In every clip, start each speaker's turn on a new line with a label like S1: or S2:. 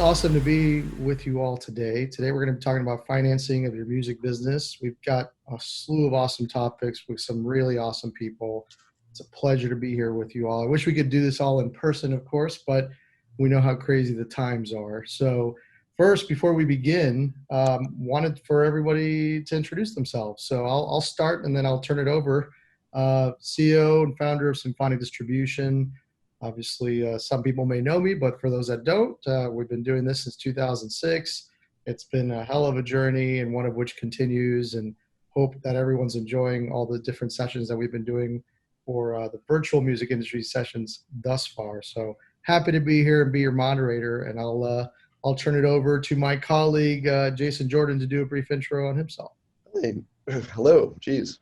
S1: awesome to be with you all today. Today, we're going to be talking about financing of your music business. We've got a slew of awesome topics with some really awesome people. It's a pleasure to be here with you all. I wish we could do this all in person, of course, but we know how crazy the times are. So first, before we begin, wanted for everybody to introduce themselves. So I'll start and then I'll turn it over. CEO and founder of Symphonic Distribution. Obviously, some people may know me, but for those that don't, we've been doing this since 2006. It's been a hell of a journey, and one of which continues, and hope that everyone's enjoying all the different sessions that we've been doing for the virtual music industry sessions thus far. So happy to be here and be your moderator, and I'll turn it over to my colleague, Jason Jordan, to do a brief intro on himself.
S2: Hey, hello, geez.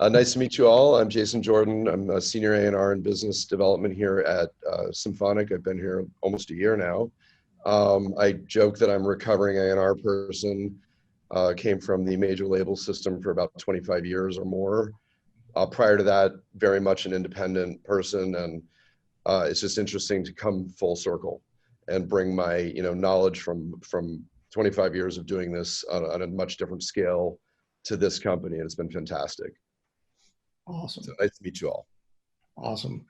S2: Nice to meet you all. I'm Jason Jordan. I'm a senior A&R in business development here at Symphonic. I've been here almost a year now. I joke that I'm a recovering A&R person. Came from the major label system for about 25 years or more. Prior to that, very much an independent person, and it's just interesting to come full circle and bring my knowledge from 25 years of doing this on a much different scale to this company, and it's been fantastic.
S1: Awesome.
S2: So nice to meet you all.
S1: Awesome.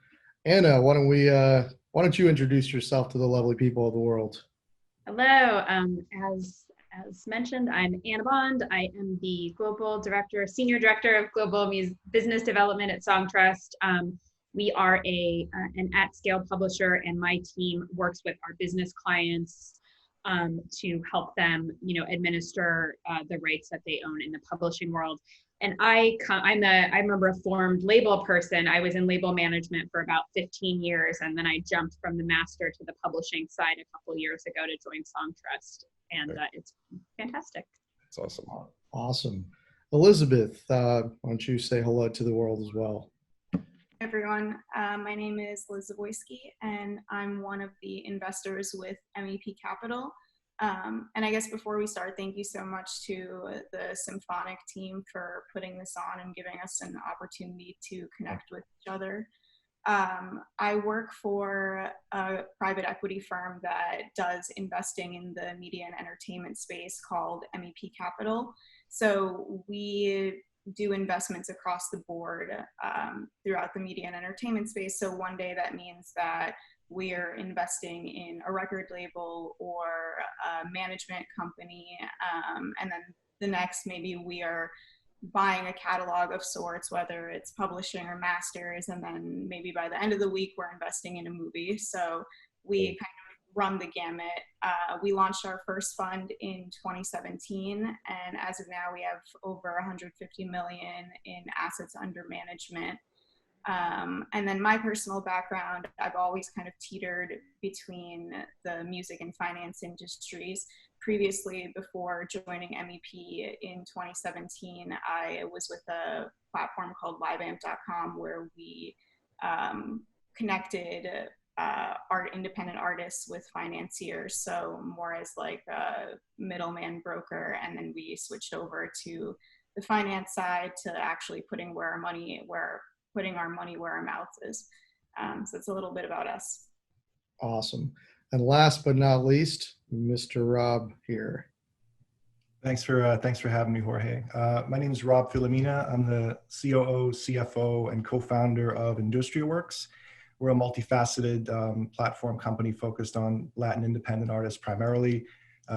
S1: Anna, why don't you introduce yourself to the lovely people of the world?
S3: Hello. As mentioned, I'm Anna Bond. I am the Senior Director of Global Business Development at Songtrust. We are an at-scale publisher, and my team works with our business clients to help them, administer the rights that they own in the publishing world. And I'm a reformed label person. I was in label management for about 15 years, and then I jumped from the master to the publishing side a couple years ago to join Songtrust, and it's fantastic.
S2: That's awesome.
S1: Awesome. Elizabeth, why don't you say hello to the world as well?
S4: Hey everyone, my name is Liz Zavoyskiy, and I'm one of the investors with MEP Capital. And I guess before we start, thank you so much to the Symphonic team for putting this on and giving us an opportunity to connect with each other. I work for a private equity firm that does investing in the media and entertainment space called MEP Capital. So we do investments across the board throughout the media and entertainment space. So one day that means that we're investing in a record label or a management company, and then the next maybe we are buying a catalog of sorts, whether it's publishing or masters, and then maybe by the end of the week we're investing in a movie. So we kind of run the gamut. We launched our first fund in 2017, and as of now we have over 150 million in assets under management. And then my personal background, I've always kind of teetered between the music and finance industries. Previously, before joining MEP in 2017, I was with a platform called liveamp.com where we connected independent artists with financiers, so more as like a middleman broker, and then we switched over to the finance side to actually putting our money where our mouth is. So it's a little bit about us.
S1: Awesome. And last but not least, Mr. Rob here.
S5: Thanks for having me, Jorge. My name is Rob Filomena. I'm the COO, CFO, and co-founder of Industria. We're a multifaceted platform company focused on Latin independent artists primarily.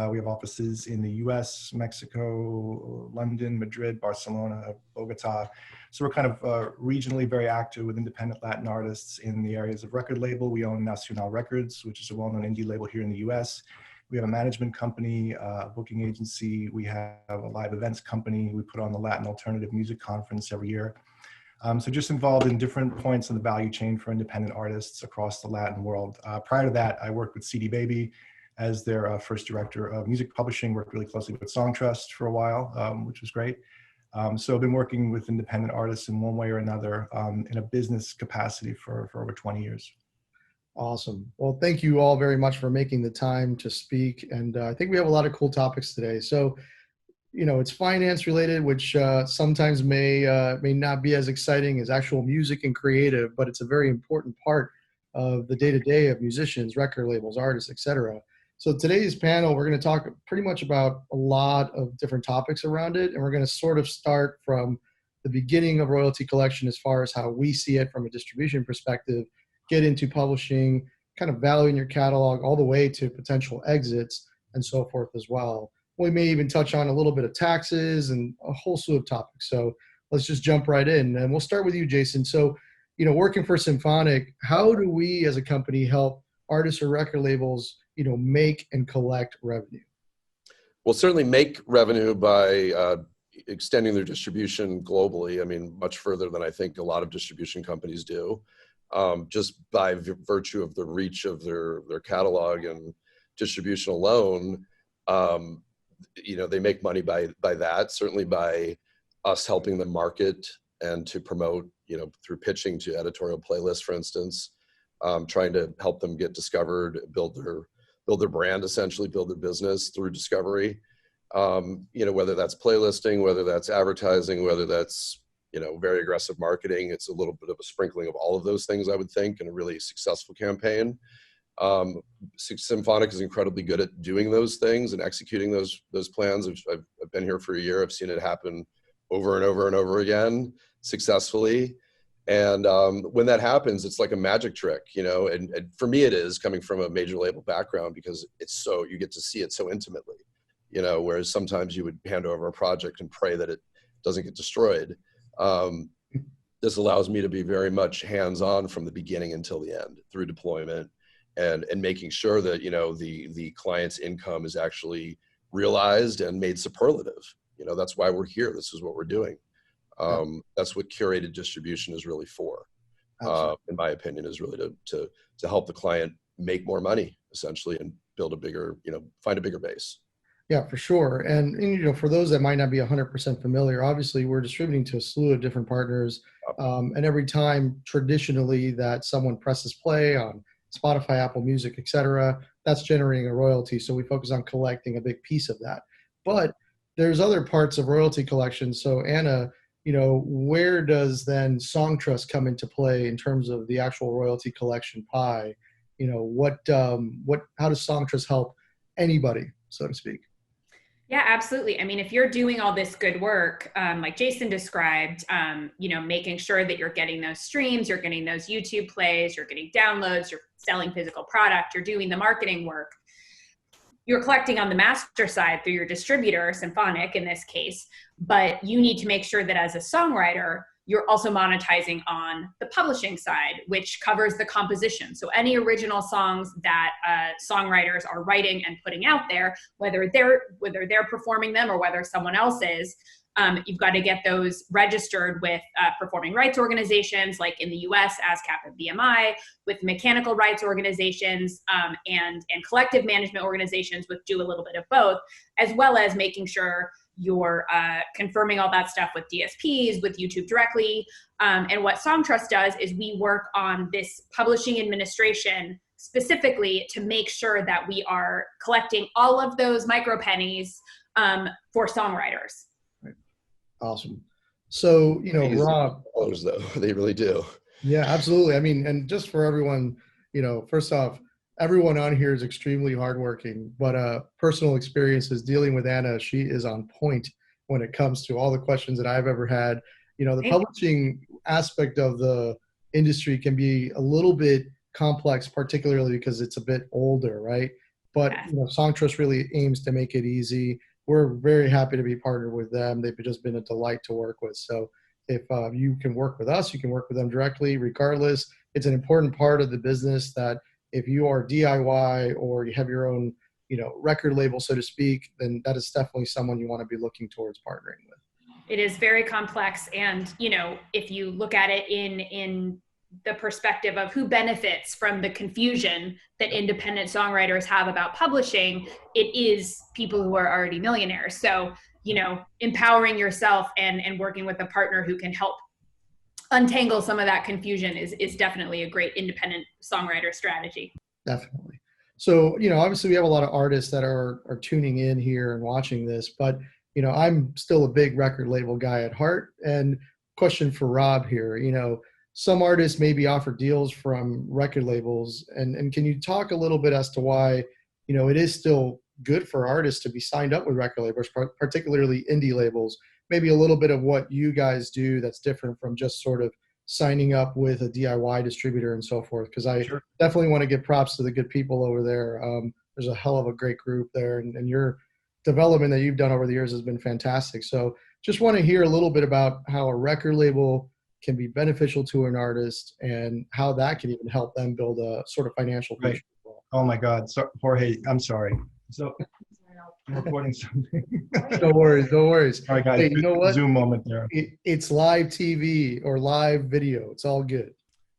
S5: We have offices in the US, Mexico, London, Madrid, Barcelona, Bogota. So we're kind of regionally very active with independent Latin artists in the areas of record label. We own Nacional Records, which is a well-known indie label here in the US. We have a management company, a booking agency. We have a live events company. We put on the Latin Alternative Music Conference every year. So just involved in different points in the value chain for independent artists across the Latin world. Prior to that, I worked with CD Baby as their first director of music publishing, worked really closely with Songtrust for a while, which was great. So I've been working with independent artists in one way or another in a business capacity for over 20 years.
S1: Awesome. Well, thank you all very much for making the time to speak. And I think we have a lot of cool topics today. So, it's finance related, which sometimes may not be as exciting as actual music and creative, but it's a very important part of the day-to-day of musicians, record labels, artists, etc. So today's panel, we're going to talk pretty much about a lot of different topics around it. And we're going to sort of start from the beginning of royalty collection as far as how we see it from a distribution perspective, get into publishing, kind of valuing your catalog all the way to potential exits and so forth as well. We may even touch on a little bit of taxes and a whole slew of topics. So let's just jump right in. And we'll start with you, Jason. So, working for Symphonic, how do we as a company help artists or record labels, make and collect revenue?
S2: We'll certainly make revenue by extending their distribution globally. I mean, much further than I think a lot of distribution companies do, just by virtue of the reach of their catalog and distribution alone. They make money by that, certainly by us helping them market and to promote, through pitching to editorial playlists, for instance, trying to help them get discovered, build their brand, essentially build their business through discovery. Whether that's playlisting, whether that's advertising, whether that's, very aggressive marketing. It's a little bit of a sprinkling of all of those things, I would think, in a really successful campaign. Symphonic is incredibly good at doing those things and executing those plans. I've been here for a year. I've seen it happen over and over and over again successfully. And when that happens, it's like a magic trick, and for me, it is, coming from a major label background, because you get to see it so intimately, whereas sometimes you would hand over a project and pray that it doesn't get destroyed. This allows me to be very much hands-on from the beginning until the end through deployment and making sure that, the client's income is actually realized and made superlative. That's why we're here. This is what we're doing. That's what curated distribution is really for, in my opinion, is really to help the client make more money, essentially, and build a bigger, find a bigger base.
S1: Yeah, for sure. And for those that might not be 100% familiar, obviously we're distributing to a slew of different partners. And every time traditionally that someone presses play on Spotify, Apple Music, etc., that's generating a royalty. So we focus on collecting a big piece of that. But there's other parts of royalty collection. So Anna, where does then Songtrust come into play in terms of the actual royalty collection pie? How does Songtrust help anybody, so to speak?
S3: Yeah, absolutely. I mean, if you're doing all this good work, like Jason described, making sure that you're getting those streams, you're getting those YouTube plays, you're getting downloads, you're selling physical product, you're doing the marketing work, you're collecting on the master side through your distributor, Symphonic in this case, but you need to make sure that as a songwriter, you're also monetizing on the publishing side, which covers the composition. So any original songs that songwriters are writing and putting out there, whether they're performing them or whether someone else is, you've got to get those registered with performing rights organizations, like in the US, ASCAP and BMI, with mechanical rights organizations and collective management organizations, which do a little bit of both, as well as making sure you're confirming all that stuff with DSPs, with YouTube directly. And what Songtrust does is we work on this publishing administration specifically to make sure that we are collecting all of those micro pennies for songwriters.
S1: Right. Awesome. So, Rob.
S2: Though, they really do.
S1: Yeah, absolutely. I mean, and just for everyone, first off, everyone on here is extremely hardworking, but personal experiences dealing with Anna, she is on point when it comes to all the questions that I've ever had. The publishing aspect of the industry can be a little bit complex, particularly because it's a bit older, right? But Songtrust really aims to make it easy. We're very happy to be partnered with them. They've just been a delight to work with. So if you can work with us, you can work with them directly, regardless. It's an important part of the business that if you are DIY or you have your own, record label, so to speak, then that is definitely someone you want to be looking towards partnering with.
S3: It is very complex. And, if you look at it in the perspective of who benefits from the confusion that independent songwriters have about publishing, it is people who are already millionaires. So, empowering yourself and working with a partner who can help untangle some of that confusion is definitely a great independent songwriter strategy.
S1: Definitely. So, obviously we have a lot of artists that are tuning in here and watching this, but, I'm still a big record label guy at heart. And question for Rob here, some artists maybe offer deals from record labels, and can you talk a little bit as to why, it is still good for artists to be signed up with record labels, particularly indie labels. Maybe a little bit of what you guys do that's different from just sort of signing up with a DIY distributor and so forth. Because I
S5: Sure.
S1: definitely want to give props to the good people over there. There's a hell of a great group there, and your development that you've done over the years has been fantastic. So just want to hear a little bit about how a record label can be beneficial to an artist and how that can even help them build a sort of financial future.
S5: Right. Oh my God. So, Jorge, I'm sorry. So I'm recording something.
S1: No worries, no worries.
S5: All right, guys.
S1: Hey, you know what?
S5: Zoom moment there.
S1: It's live TV or live video. It's all good.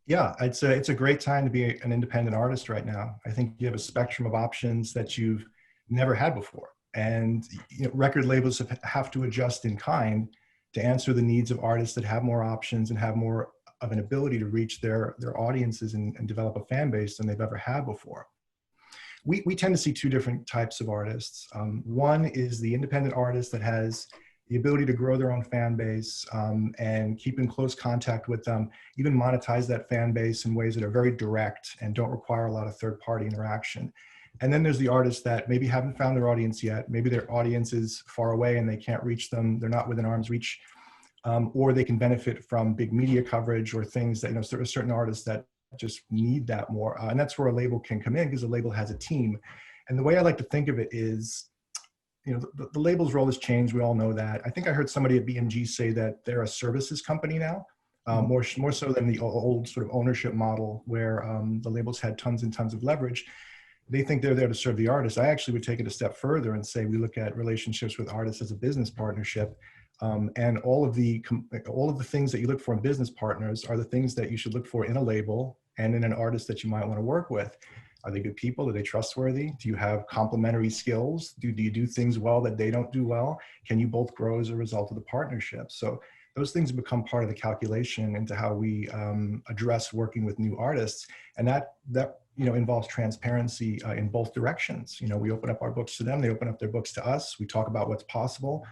S5: Yeah, it's a great time to be an independent artist right now. I think you have a spectrum of options that you've never had before. And record labels have to adjust in kind to answer the needs of artists that have more options and have more of an ability to reach their audiences and develop a fan base than they've ever had before. We tend to see two different types of artists. One is the independent artist that has the ability to grow their own fan base and keep in close contact with them, even monetize that fan base in ways that are very direct and don't require a lot of third-party interaction. And then there's the artists that maybe haven't found their audience yet. Maybe their audience is far away and they can't reach them. They're not within arm's reach, or they can benefit from big media coverage or things that, there are certain artists that just need that more. And that's where a label can come in, because a label has a team. And the way I like to think of it is, the label's role has changed. We all know that. I think I heard somebody at BMG say that they're a services company now, more so than the old sort of ownership model where the labels had tons and tons of leverage. They think they're there to serve the artist. I actually would take it a step further and say we look at relationships with artists as a business partnership. And all of the things that you look for in business partners are the things that you should look for in a label and in an artist that you might want to work with. Are they good people? Are they trustworthy? Do you have complementary skills? Do you do things well that they don't do well? Can you both grow as a result of the partnership? So those things become part of the calculation into how we address working with new artists. And that involves transparency in both directions. We open up our books to them, they open up their books to us. We talk about what's possible.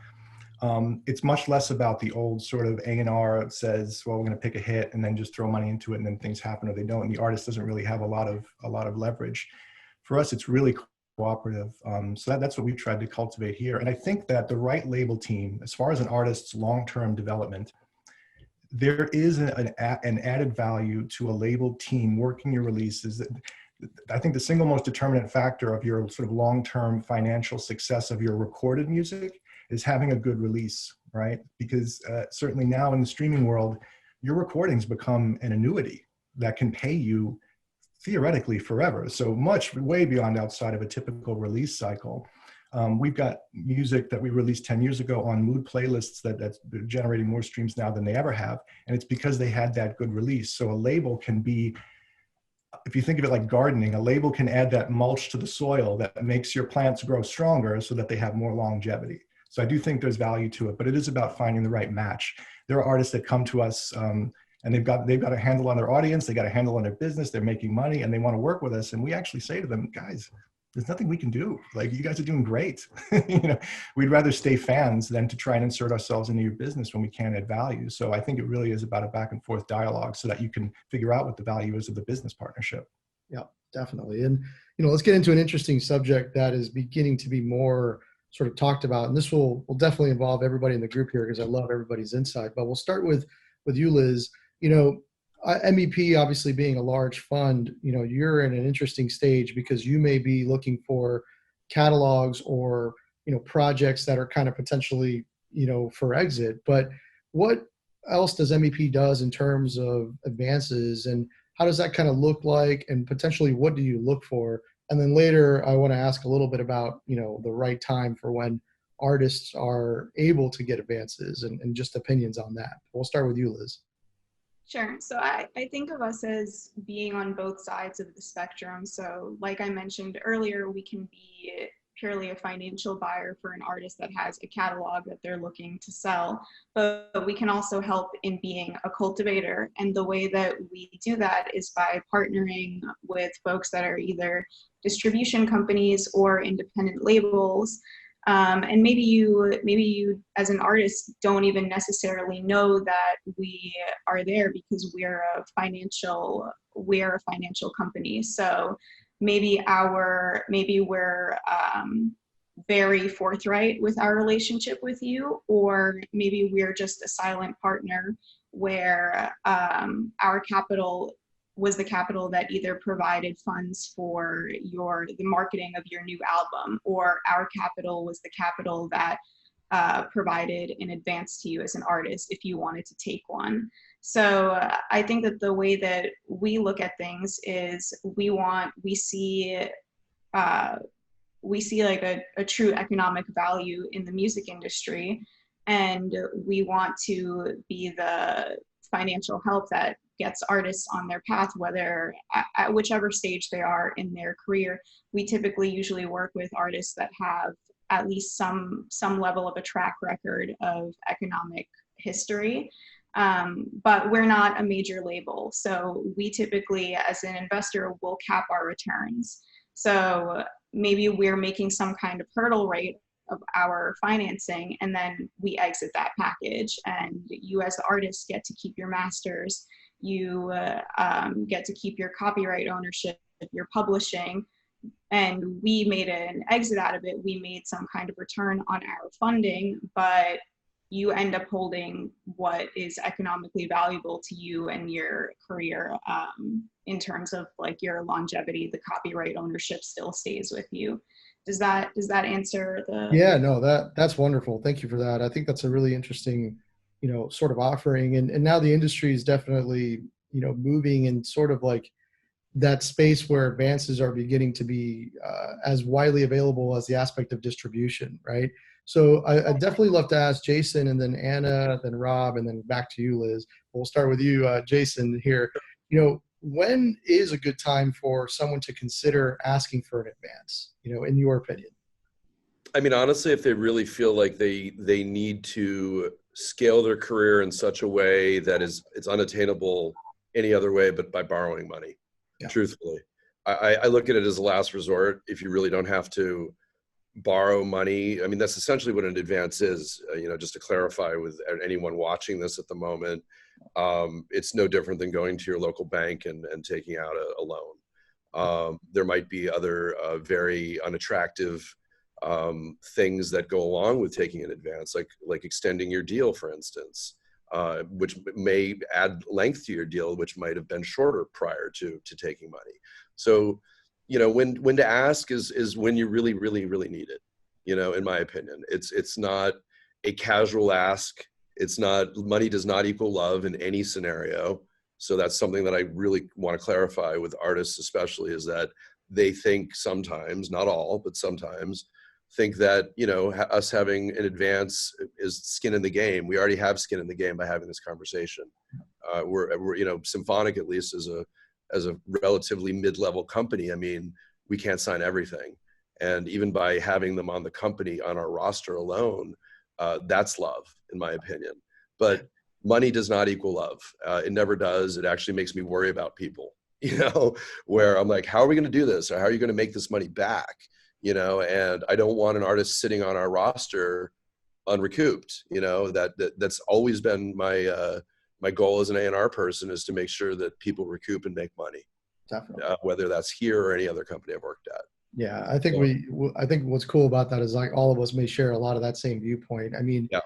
S5: It's much less about the old sort of A&R says, well, we're going to pick a hit and then just throw money into it and then things happen or they don't. And the artist doesn't really have a lot of leverage. For us, it's really cooperative. So that's what we've tried to cultivate here. And I think that the right label team, as far as an artist's long-term development, there is an added value to a label team working your releases. I think the single most determinant factor of your sort of long-term financial success of your recorded music is having a good release, right? Because certainly now in the streaming world, your recordings become an annuity that can pay you theoretically forever. So much, way beyond outside of a typical release cycle. We've got music that we released 10 years ago on mood playlists that's generating more streams now than they ever have. And it's because they had that good release. So a label can be, if you think of it like gardening, a label can add that mulch to the soil that makes your plants grow stronger so that they have more longevity. So I do think there's value to it, but it is about finding the right match. There are artists that come to us and they've got a handle on their audience, they got a handle on their business, they're making money and they want to work with us. And we actually say to them, guys, there's nothing we can do. Like, you guys are doing great. We'd rather stay fans than to try and insert ourselves into your business when we can't add value. So I think it really is about a back and forth dialogue so that you can figure out what the value is of the business partnership.
S1: Yeah, definitely. And, let's get into an interesting subject that is beginning to be more sort of talked about. And this will definitely involve everybody in the group here because I love everybody's insight. But we'll start with you, Liz. MEP obviously being a large fund, you're in an interesting stage because you may be looking for catalogs or, projects that are kind of potentially, for exit. But what else does MEP does in terms of advances, and how does that kind of look like, and potentially what do you look for? And then later, I want to ask a little bit about, the right time for when artists are able to get advances and just opinions on that. We'll start with you, Liz.
S4: Sure. So I think of us as being on both sides of the spectrum. So like I mentioned earlier, we can be purely a financial buyer for an artist that has a catalog that they're looking to sell, but we can also help in being a cultivator. And the way that we do that is by partnering with folks that are either distribution companies or independent labels. And maybe you as an artist don't even necessarily know that we are there because we're a financial company. So maybe we're very forthright with our relationship with you, or maybe we're just a silent partner where our capital was the capital that either provided funds for the marketing of your new album, or our capital was the capital that provided an advance to you as an artist if you wanted to take one. So I think that the way that we look at things is we see like a true economic value in the music industry, and we want to be the financial help that gets artists on their path, whether at whichever stage they are in their career. We typically usually work with artists that have at least some level of a track record of economic history. But we're not a major label. So we typically, as an investor, will cap our returns. So maybe we're making some kind of hurdle rate of our financing, and then we exit that package. And you as the artist get to keep your masters. You get to keep your copyright ownership, your publishing. And we made an exit out of it. We made some kind of return on our funding, but you end up holding what is economically valuable to you and your career, in terms of like your longevity. The copyright ownership still stays with you. Does that answer the?
S1: Yeah, no, that's wonderful. Thank you for that. I think that's a really interesting, sort of offering. And now the industry is definitely, moving in sort of like that space where advances are beginning to be as widely available as the aspect of distribution, right? So I'd definitely love to ask Jason, and then Anna, then Rob, and then back to you, Liz. We'll start with you, Jason, here. When is a good time for someone to consider asking for an advance, in your opinion?
S2: I mean, honestly, if they really feel like they need to scale their career in such a way that it's unattainable any other way but by borrowing money. Yeah. Truthfully, I look at it as a last resort. If you really don't have to borrow money, I mean, that's essentially what an advance is. Just to clarify with anyone watching this at the moment, it's no different than going to your local bank and taking out a loan. There might be other very unattractive things that go along with taking an advance, like extending your deal, for instance. Which may add length to your deal, which might have been shorter prior to taking money. So, when to ask is when you really, really, really need it. In my opinion, it's not a casual ask. It's not, money does not equal love in any scenario. So that's something that I really want to clarify with artists, especially, is that they think sometimes, not all, but sometimes, think that us having an advance is skin in the game. We already have skin in the game by having this conversation. We're Symphonic, at least as a relatively mid-level company. I mean, we can't sign everything, and even by having them on the company, on our roster alone, that's love, in my opinion. But money does not equal love. It never does. It actually makes me worry about people. Where I'm like, how are we going to do this, or how are you going to make this money back? And I don't want an artist sitting on our roster unrecouped. That's always been my goal as an A&R person, is to make sure that people recoup and make money. Definitely. Whether that's here or any other company I've worked at.
S1: Yeah, I think I think what's cool about that is like all of us may share a lot of that same viewpoint. I mean, yeah.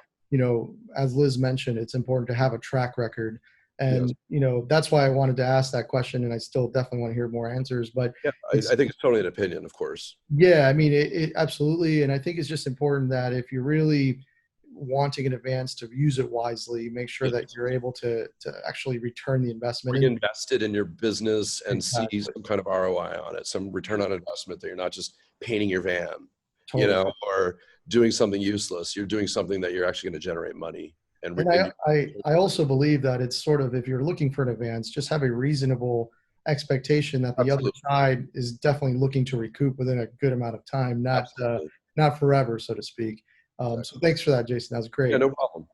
S1: As Liz mentioned, it's important to have a track record. And, yes. That's why I wanted to ask that question, and I still definitely want to hear more answers. But
S2: yeah, I think it's totally an opinion, of course.
S1: Yeah, I mean, it absolutely. And I think it's just important that if you're really wanting an advance, to use it wisely, make sure that you're able to actually return the investment.
S2: Reinvest it in your business and see some kind of ROI on it, some return on investment, that you're not just painting your van, totally. Or doing something useless. You're doing something that you're actually going to generate money. And
S1: I also believe that it's sort of, if you're looking for an advance, just have a reasonable expectation that the other side is definitely looking to recoup within a good amount of time, not forever, so to speak. So thanks for that, Jason. That was great.
S2: Yeah, no problem.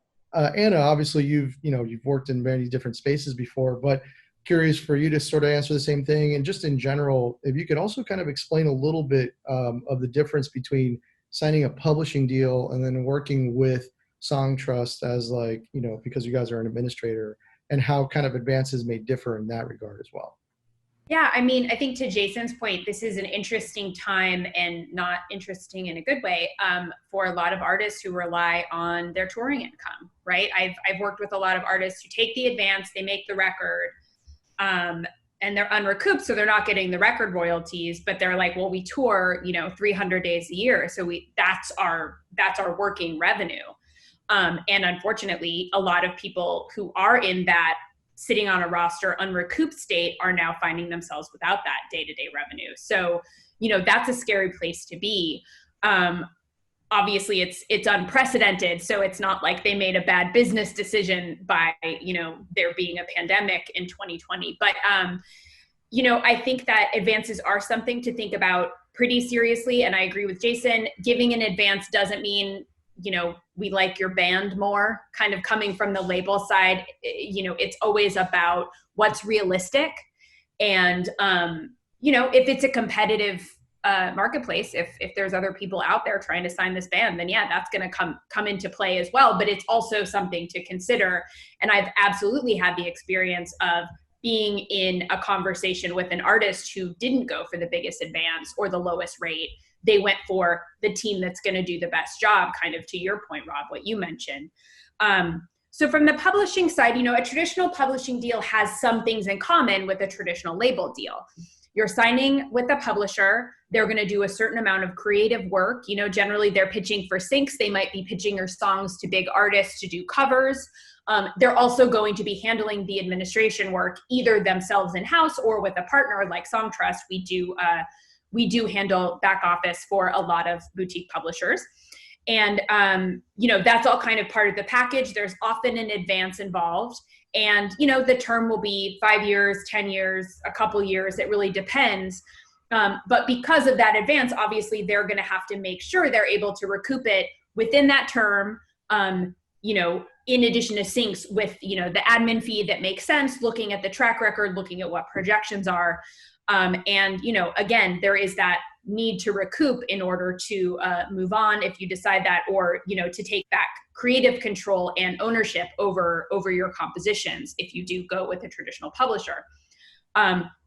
S1: Anna, obviously you've worked in many different spaces before, but curious for you to sort of answer the same thing. And just in general, if you could also kind of explain a little bit of the difference between signing a publishing deal and then working with Songtrust as because you guys are an administrator, and how kind of advances may differ in that regard as well.
S3: Yeah, I mean, I think to Jason's point, this is an interesting time, and not interesting in a good way, for a lot of artists who rely on their touring income, right? I've worked with a lot of artists who take the advance, they make the record, and they're unrecouped, so they're not getting the record royalties, but they're like, well, we tour, 300 days a year, so that's our working revenue. And unfortunately, a lot of people who are in that sitting on a roster unrecouped state are now finding themselves without that day-to-day revenue. So, that's a scary place to be. Obviously it's unprecedented. So it's not like they made a bad business decision by, there being a pandemic in 2020. But, I think that advances are something to think about pretty seriously. And I agree with Jason, giving an advance doesn't mean, we like your band more. Kind of coming from the label side, it's always about what's realistic. And, if it's a competitive marketplace, if there's other people out there trying to sign this band, then yeah, that's going to come into play as well. But it's also something to consider. And I've absolutely had the experience of being in a conversation with an artist who didn't go for the biggest advance or the lowest rate. They went for the team that's going to do the best job, kind of to your point, Rob, what you mentioned. So from the publishing side, a traditional publishing deal has some things in common with a traditional label deal. You're signing with a publisher. They're going to do a certain amount of creative work. Generally they're pitching for syncs. They might be pitching your songs to big artists to do covers. They're also going to be handling the administration work, either themselves in-house or with a partner like Songtrust. We do handle back office for a lot of boutique publishers. And, that's all kind of part of the package. There's often an advance involved. And, the term will be 5 years, 10 years, a couple years. It really depends. But because of that advance, obviously they're going to have to make sure they're able to recoup it within that term, in addition to syncs with, the admin fee that makes sense, looking at the track record, looking at what projections are. And, again, there is that need to recoup in order to move on if you decide that, or, to take back creative control and ownership over your compositions if you do go with a traditional publisher.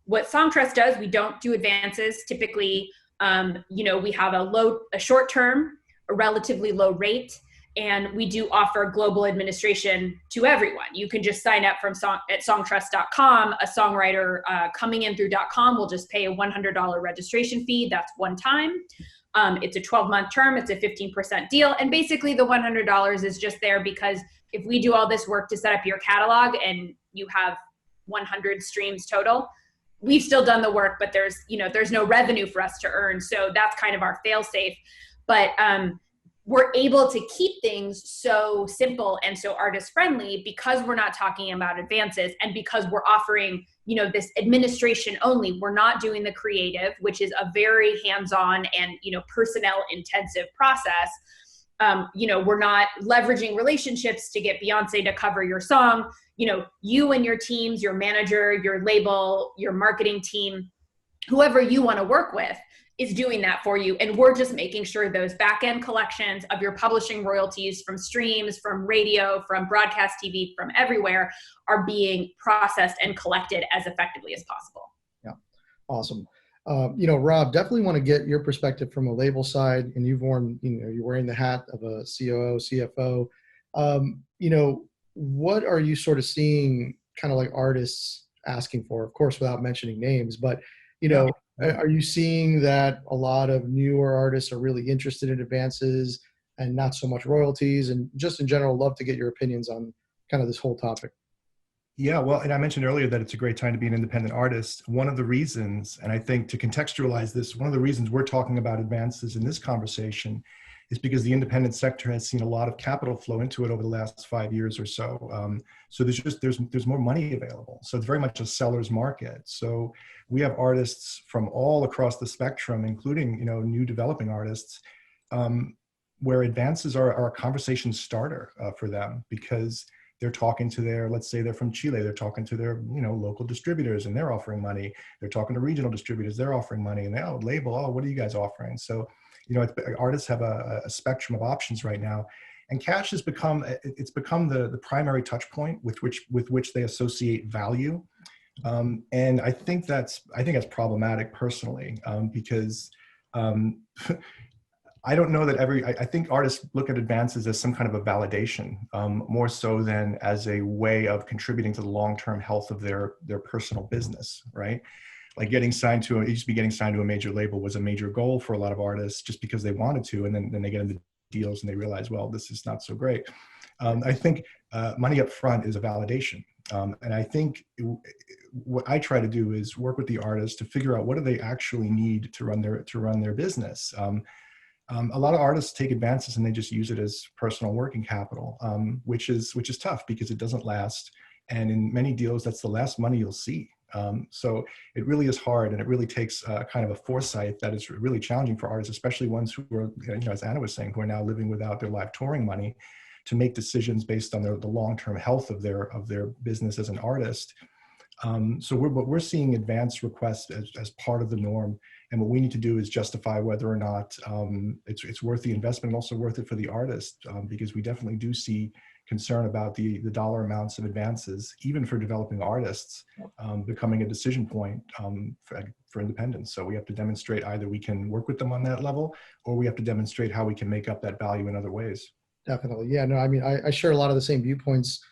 S3: What Songtrust does, we don't do advances. Typically, we have a short term, a relatively low rate, and we do offer global administration to everyone. You can just sign up at songtrust.com. A songwriter coming in through .com will just pay a $100 registration fee. That's one time. It's a 12-month term. It's a 15% deal. And basically the $100 is just there because if we do all this work to set up your catalog and you have 100 streams total, we've still done the work, but there's no revenue for us to earn. So that's kind of our fail safe. But we're able to keep things so simple and so artist friendly because we're not talking about advances, and because we're offering, this administration only. We're not doing the creative, which is a very hands-on and, personnel intensive process. We're not leveraging relationships to get Beyonce to cover your song. You and your teams, your manager, your label, your marketing team, whoever you want to work with is doing that for you. And we're just making sure those back-end collections of your publishing royalties from streams, from radio, from broadcast TV, from everywhere are being processed and collected as effectively as possible.
S1: Yeah, awesome. Rob, definitely want to get your perspective from a label side, and you're wearing the hat of a COO, CFO. What are you sort of seeing kind of like artists asking for, of course, without mentioning names, but, are you seeing that a lot of newer artists are really interested in advances and not so much royalties? And just in general, love to get your opinions on kind of this whole topic.
S5: Yeah, well, and I mentioned earlier that it's a great time to be an independent artist. One of the reasons, and I think to contextualize this, one of the reasons we're talking about advances in this conversation is because the independent sector has seen a lot of capital flow into it over the last 5 years or so. So there's more money available. So it's very much a seller's market. So we have artists from all across the spectrum, including new developing artists, where advances are a conversation starter for them, because they're talking to let's say they're from Chile, they're talking to their local distributors and they're offering money. They're talking to regional distributors, they're offering money, and they label, what are you guys offering? So artists have a spectrum of options right now, and cash has become the primary touch point with which they associate value. And I think that's problematic personally, because um, I don't know that I think artists look at advances as some kind of a validation, more so than as a way of contributing to the long-term health of their personal business, right? Like getting signed to it used to be getting signed to a major label was a major goal for a lot of artists just because they wanted to, and then they get into deals and they realize, well, this is not so great. I think money up front is a validation. And I think what I try to do is work with the artists to figure out what do they actually need to run their business. A lot of artists take advances and they just use it as personal working capital, which is tough because it doesn't last. And in many deals, that's the last money you'll see. So it really is hard, and it really takes kind of a foresight that is really challenging for artists, especially ones who are, as Anna was saying, who are now living without their live touring money, to make decisions based on the long-term health of their business as an artist. So we're seeing advance requests as part of the norm. And what we need to do is justify whether or not it's worth the investment, and also worth it for the artist, because we definitely do see concern about the dollar amounts of advances, even for developing artists, becoming a decision point for independence. So we have to demonstrate either we can work with them on that level, or we have to demonstrate how we can make up that value in other ways.
S1: Definitely. Yeah, no, I mean, I share a lot of the same viewpoints,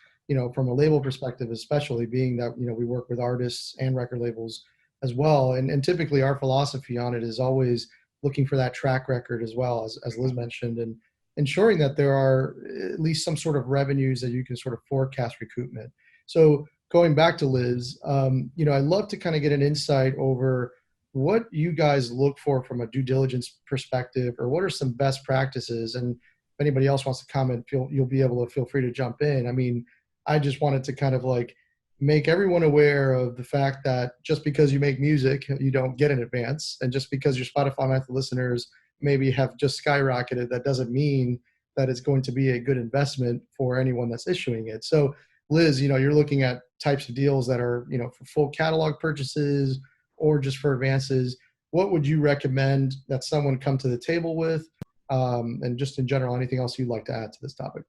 S1: from a label perspective, especially being that, we work with artists and record labels as well. And typically our philosophy on it is always looking for that track record as well, as Liz mentioned, and ensuring that there are at least some sort of revenues that you can sort of forecast recoupment. So going back to Liz, I'd love to kind of get an insight over what you guys look for from a due diligence perspective, or what are some best practices. And if anybody else wants to comment, you'll be able to feel free to jump in. I mean, I just wanted to kind of like make everyone aware of the fact that just because you make music, you don't get an advance. And just because your Spotify monthly listeners maybe have just skyrocketed, that doesn't mean that it's going to be a good investment for anyone that's issuing it. So Liz, you're looking at types of deals that are, for full catalog purchases or just for advances. What would you recommend that someone come to the table with? And just in general, anything else you'd like to add to this topic?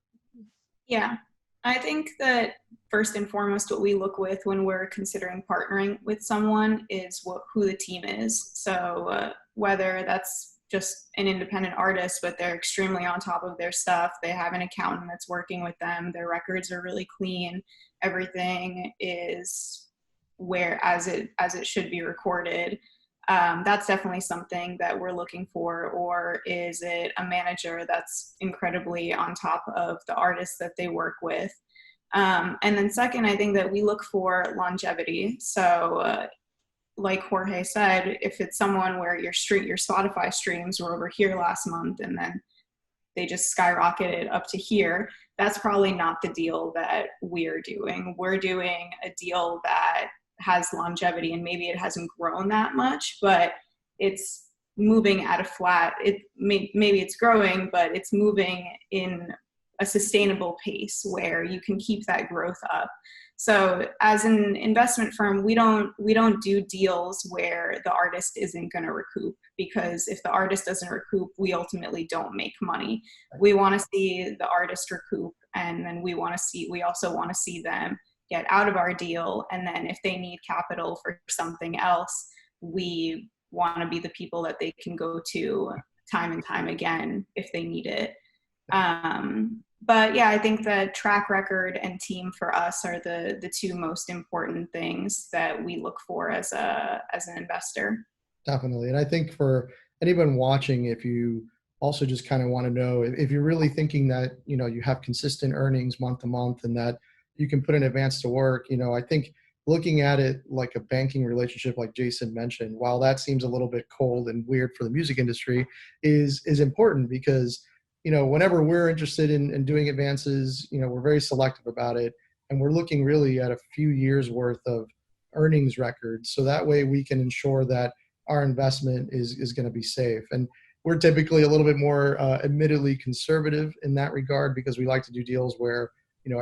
S4: Yeah, I think that first and foremost, what we look with when we're considering partnering with someone is who the team is. So whether that's just an independent artist, but they're extremely on top of their stuff, they have an accountant that's working with them, their records are really clean, everything is as it should be recorded. That's definitely something that we're looking for. Or is it a manager that's incredibly on top of the artists that they work with? And then second, I think that we look for longevity. So like Jorge said, if it's someone where your Spotify streams were over here last month and then they just skyrocketed up to here, that's probably not the deal that we're doing. We're doing a deal that has longevity, and maybe it hasn't grown that much, but it's moving at a flat, maybe it's growing, but it's moving in a sustainable pace where you can keep that growth up. So as an investment firm, we don't do deals where the artist isn't going to recoup, because if the artist doesn't recoup, we ultimately don't make money. We want to see the artist recoup, and then we also want to see them get out of our deal. And then if they need capital for something else, we want to be the people that they can go to time and time again if they need it. But yeah, I think the track record and team for us are the two most important things that we look for as an investor.
S1: Definitely. And I think for anyone watching, if you also just kind of want to know if you're really thinking that, you have consistent earnings month to month and that you can put an advance to work, I think looking at it like a banking relationship, like Jason mentioned, while that seems a little bit cold and weird for the music industry, is important, because whenever we're interested in doing advances, we're very selective about it. And we're looking really at a few years worth of earnings records. So that way we can ensure that our investment is going to be safe. And we're typically a little bit more admittedly conservative in that regard, because we like to do deals where,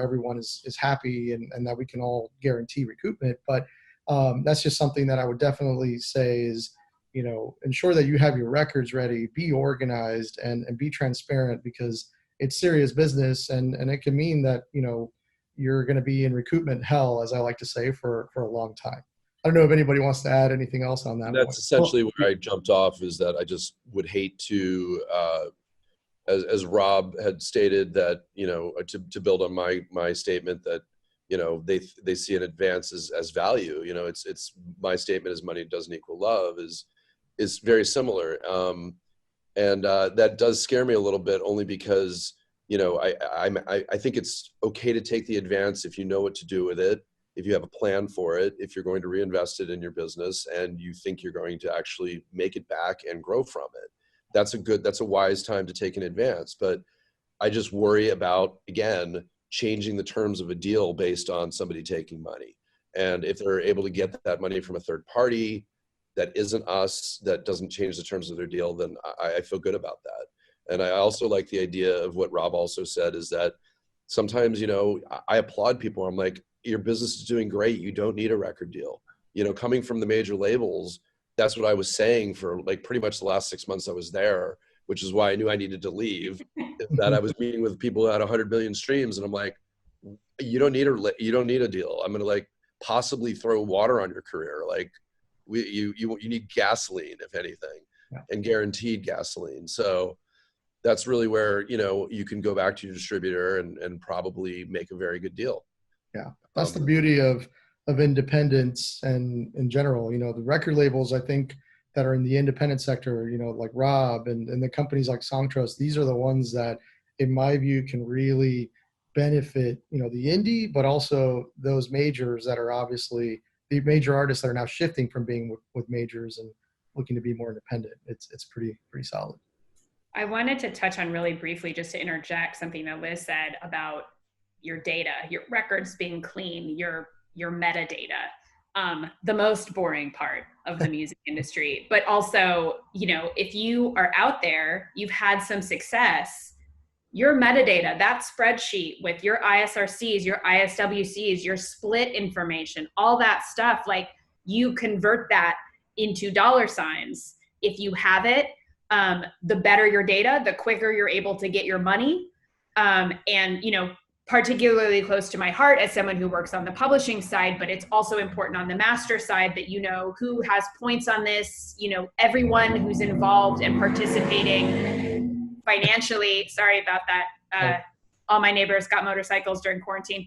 S1: everyone is happy and that we can all guarantee recoupment. But that's just something that I would definitely say is, ensure that you have your records ready, be organized, and be transparent, because it's serious business. And it can mean that, you're going to be in recoupment hell, as I like to say, for a long time. I don't know if anybody wants to add anything else on that.
S2: That's essentially where I jumped off, is that I just would hate to, as Rob had stated, that, you know, to build on my statement that, you know, they see an advance as value. You know, it's my statement is money doesn't equal love is very similar. And that does scare me a little bit, only because, you know, I think it's okay to take the advance if you know what to do with it, if you have a plan for it, if you're going to reinvest it in your business and you think you're going to actually make it back and grow from it. That's a wise time to take an advance. But I just worry about, again, changing the terms of a deal based on somebody taking money. And if they're able to get that money from a third party that isn't us, that doesn't change the terms of their deal, then I feel good about that. And I also like the idea of what Rob also said, is that sometimes, you know, I applaud people. I'm like, your business is doing great. You don't need a record deal. You know, coming from the major labels, that's what I was saying for like pretty much the last 6 months I was there, which is why I knew I needed to leave. That I was meeting with people who had 100 million streams, and I'm like, you don't need a deal. I'm gonna like possibly throw water on your career. Like you need gasoline, if anything, and guaranteed gasoline. So that's really where, you know, you can go back to your distributor and probably make a very good deal.
S1: Yeah, that's the beauty of independence, and in general, you know, the record labels, I think, that are in the independent sector, you know, like Rob and the companies like Songtrust, these are the ones that, in my view, can really benefit, you know, the indie, but also those majors that are obviously the major artists that are now shifting from being with majors and looking to be more independent. It's pretty solid.
S3: I wanted to touch on really briefly, just to interject something that Liz said about your data, your records being clean, your metadata, the most boring part of the music industry. But also, you know, if you are out there, you've had some success, your metadata, that spreadsheet with your ISRCs, your ISWCs, your split information, all that stuff, like you convert that into dollar signs. If you have it, the better your data, the quicker you're able to get your money. And, you know, particularly close to my heart as someone who works on the publishing side, but it's also important on the master side that you know who has points on this, you know, everyone who's involved and participating financially. Sorry about that. All my neighbors got motorcycles during quarantine.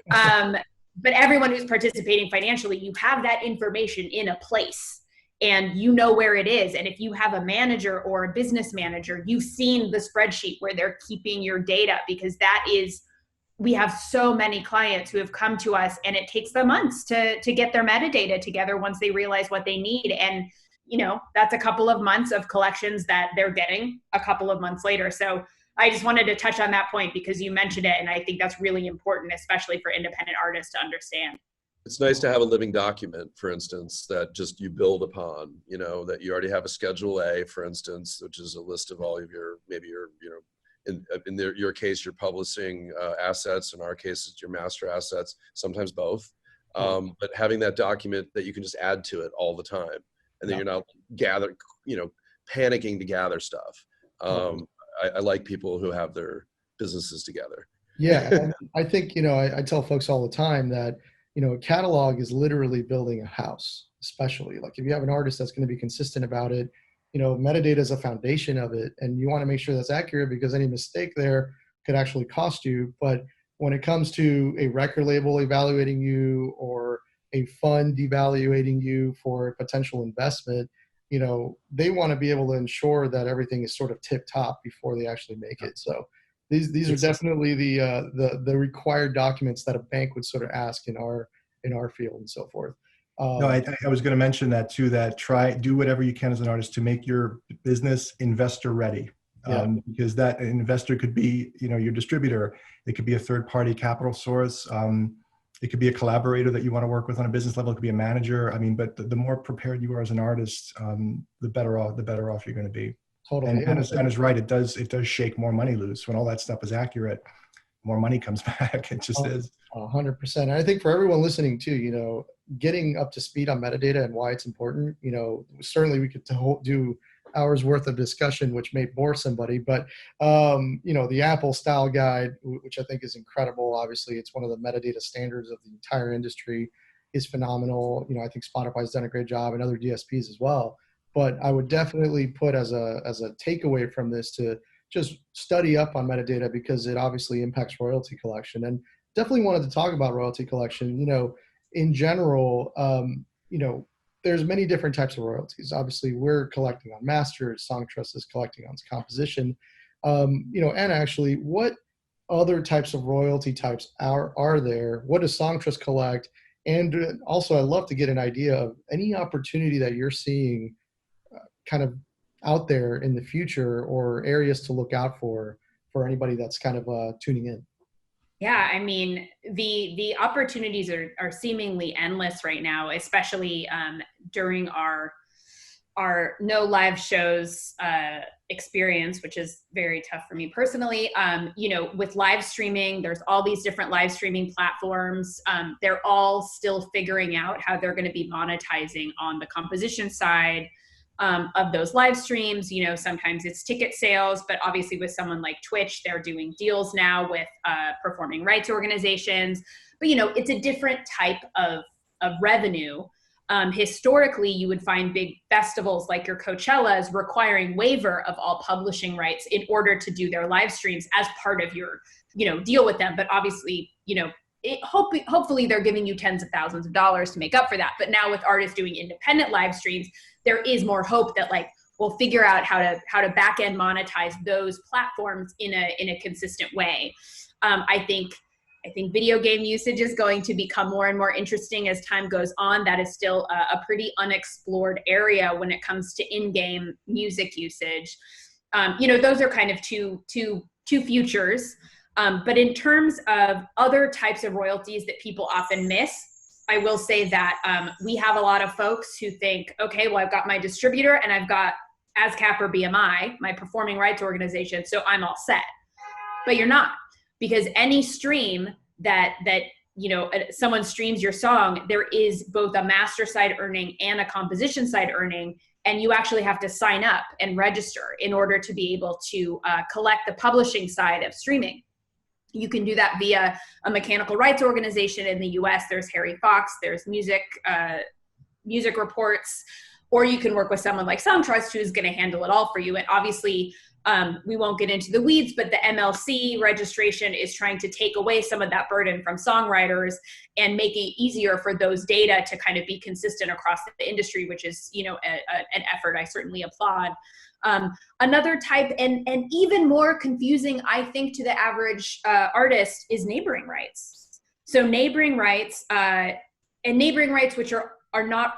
S3: But everyone who's participating financially, you have that information in a place and you know where it is. And if you have a manager or a business manager, you've seen the spreadsheet where they're keeping your data, because that is, we have so many clients who have come to us and it takes them months to get their metadata together once they realize what they need. And, you know, that's a couple of months of collections that they're getting a couple of months later. So I just wanted to touch on that point because you mentioned it. And I think that's really important, especially for independent artists to understand.
S2: It's nice to have a living document, for instance, that just you build upon, you know, that you already have a Schedule A, for instance, which is a list of all of your, maybe your, you know, in your case, your publishing assets. In our case, it's your master assets, sometimes both. But having that document that you can just add to it all the time, and then you're not panicking to gather stuff. I like people who have their businesses together.
S1: Yeah, and I think, you know, I tell folks all the time that, you know, a catalog is literally building a house, especially like if you have an artist that's going to be consistent about it. You know, metadata is a foundation of it, and you want to make sure that's accurate because any mistake there could actually cost you. But when it comes to a record label evaluating you or a fund evaluating you for a potential investment, you know, they want to be able to ensure that everything is sort of tip top before they actually make it. So these are definitely the required documents that a bank would sort of ask in our field and so forth.
S5: No, I was going to mention that too, that do whatever you can as an artist to make your business investor ready. Because that investor could be, you know, your distributor. It could be a third-party capital source. It could be a collaborator that you want to work with on a business level. It could be a manager. I mean, but the more prepared you are as an artist, the better off you're going to be.
S1: Totally.
S5: And Anna's right. It does shake more money loose when all that stuff is accurate. More money comes back. It just is.
S1: 100%. And I think for everyone listening too, you know, getting up to speed on metadata and why it's important, you know, certainly we could do hours worth of discussion, which may bore somebody, but the Apple style guide, which I think is incredible. Obviously, it's one of the metadata standards of the entire industry, is phenomenal. I think Spotify's done a great job and other DSPs as well. But I would definitely put as a takeaway from this to just study up on metadata, because it obviously impacts royalty collection. And definitely wanted to talk about royalty collection. In general, there's many different types of royalties. Obviously, we're collecting on masters. Songtrust is collecting on composition. And actually, what other types of royalty types are there? What does Songtrust collect? And also, I'd love to get an idea of any opportunity that you're seeing kind of out there in the future, or areas to look out for anybody that's kind of tuning in.
S3: Yeah, I mean, the opportunities are seemingly endless right now, especially during our no live shows experience, which is very tough for me personally. With live streaming, there's all these different live streaming platforms. They're all still figuring out how they're going to be monetizing on the composition side of those live streams. Sometimes it's ticket sales, but obviously with someone like Twitch, they're doing deals now with performing rights organizations. But it's a different type of revenue. Historically, you would find big festivals like your Coachellas requiring waiver of all publishing rights in order to do their live streams as part of your deal with them. But obviously, hopefully they're giving you tens of thousands of dollars to make up for that. But now with artists doing independent live streams, there is more hope that we'll figure out how to back end monetize those platforms in a consistent way. I think video game usage is going to become more and more interesting as time goes on. That is still a pretty unexplored area when it comes to in-game music usage. Those are kind of two futures. But in terms of other types of royalties that people often miss, I will say that we have a lot of folks who think, okay, well, I've got my distributor and I've got ASCAP or BMI, my performing rights organization, so I'm all set. But you're not, because any stream that someone streams your song, there is both a master side earning and a composition side earning, and you actually have to sign up and register in order to be able to collect the publishing side of streaming. You can do that via a mechanical rights organization in the US. There's Harry Fox, there's music reports, or you can work with someone like Songtrust who's going to handle it all for you. And obviously, we won't get into the weeds, but the MLC registration is trying to take away some of that burden from songwriters and make it easier for those data to kind of be consistent across the industry, which is, an effort I certainly applaud. Another type, and even more confusing, I think, to the average artist, is neighboring rights. So neighboring rights, which are not,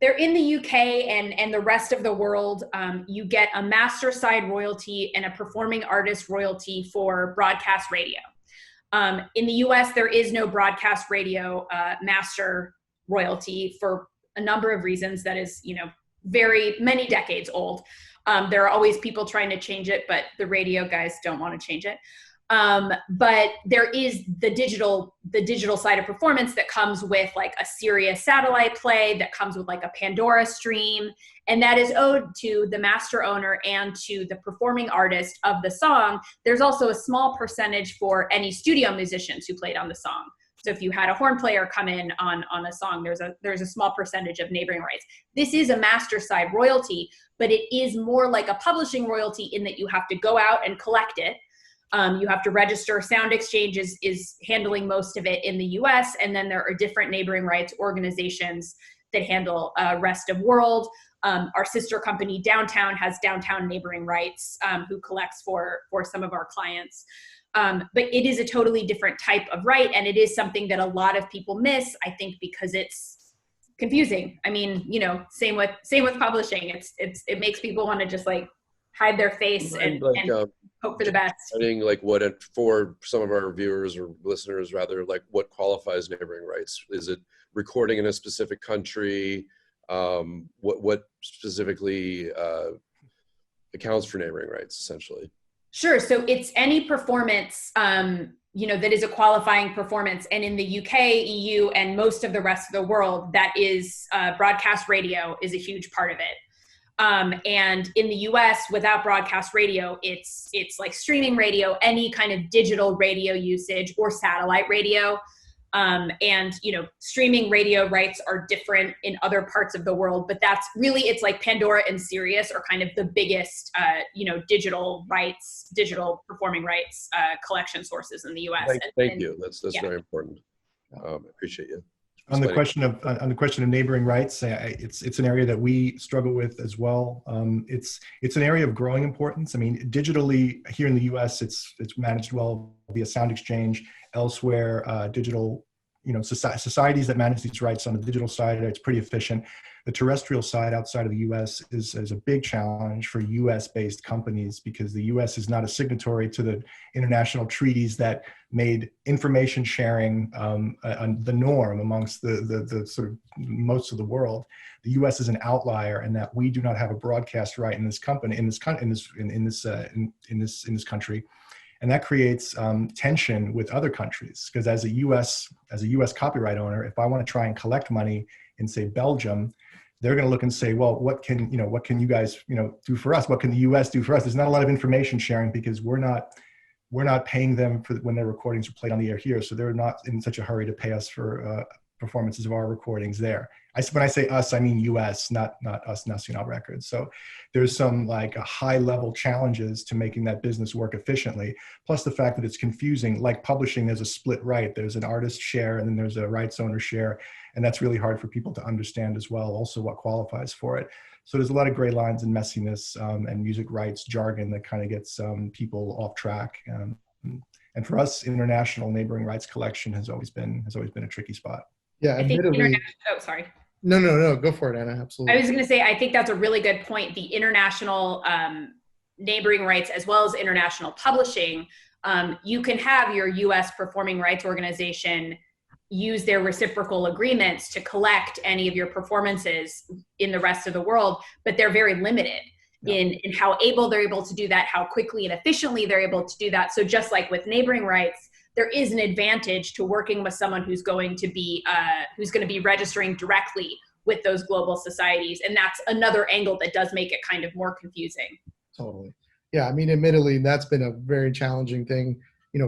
S3: they're in the UK and the rest of the world. You get a master side royalty and a performing artist royalty for broadcast radio. In the US, there is no broadcast radio master royalty for a number of reasons that is, very many decades old. There are always people trying to change it, but the radio guys don't want to change it. But there is the digital side of performance that comes with like a Sirius satellite play, that comes with like a Pandora stream, and that is owed to the master owner and to the performing artist of the song. There's also a small percentage for any studio musicians who played on the song. So if you had a horn player come in on a song, there's a small percentage of neighboring rights. This is a master side royalty, but it is more like a publishing royalty in that you have to go out and collect it. You have to register. Sound Exchange is handling most of it in the US, and then there are different neighboring rights organizations that handle rest of world. Our sister company Downtown has Downtown Neighboring Rights, who collects for some of our clients. But it is a totally different type of right, and it is something that a lot of people miss, I think, because it's confusing. I mean, same with publishing. It makes people want to just like hide their face and hope for the best.
S2: For some of our viewers or listeners, rather, like what qualifies neighboring rights? Is it recording in a specific country? What specifically accounts for neighboring rights, essentially?
S3: Sure. So it's any performance, that is a qualifying performance. And in the UK, EU, and most of the rest of the world, that is broadcast radio is a huge part of it. And in the US, without broadcast radio, it's like streaming radio, any kind of digital radio usage or satellite radio. And, streaming radio rights are different in other parts of the world, but that's really, it's like Pandora and Sirius are kind of the biggest, digital performing rights collection sources in the US.
S2: Thank you. That's
S3: yeah.
S2: very important. I appreciate you.
S5: On the question of neighboring rights, it's an area that we struggle with as well. It's an area of growing importance. I mean, digitally here in the U.S., it's managed well via Sound Exchange. Elsewhere, digital, societies that manage these rights on the digital side, it's pretty efficient. The terrestrial side outside of the U.S. is a big challenge for U.S.-based companies because the U.S. is not a signatory to the international treaties that made information sharing the norm amongst the sort of most of the world. The U.S. is an outlier in that we do not have a broadcast right in this country, and that creates tension with other countries because as a U.S. copyright owner, if I want to try and collect money in say Belgium, they're going to look and say, well, what can you guys, do for us? What can the U.S. do for us? There's not a lot of information sharing because we're not paying them for when their recordings are played on the air here. So they're not in such a hurry to pay us for performances of our recordings there. When I say us, I mean U.S., not us Nacional Records. So there's some like high level challenges to making that business work efficiently. Plus the fact that it's confusing, like publishing, there's a split right. There's an artist share and then there's a rights owner share. And that's really hard for people to understand as well, also what qualifies for it. So there's a lot of gray lines and messiness and music rights jargon that kind of gets people off track. And for us, international neighboring rights collection has always been a tricky spot.
S1: Yeah, admittedly.
S3: Sorry.
S1: No, go for it, Anna. Absolutely.
S3: I was going to say, I think that's a really good point. The international neighboring rights, as well as international publishing, you can have your U.S. performing rights organization use their reciprocal agreements to collect any of your performances in the rest of the world, but they're very limited in how they're able to do that, how quickly and efficiently they're able to do that. So just like with neighboring rights, there is an advantage to working with someone who's going to be registering directly with those global societies. And that's another angle that does make it kind of more confusing.
S1: Totally. Yeah, I mean, admittedly, that's been a very challenging thing,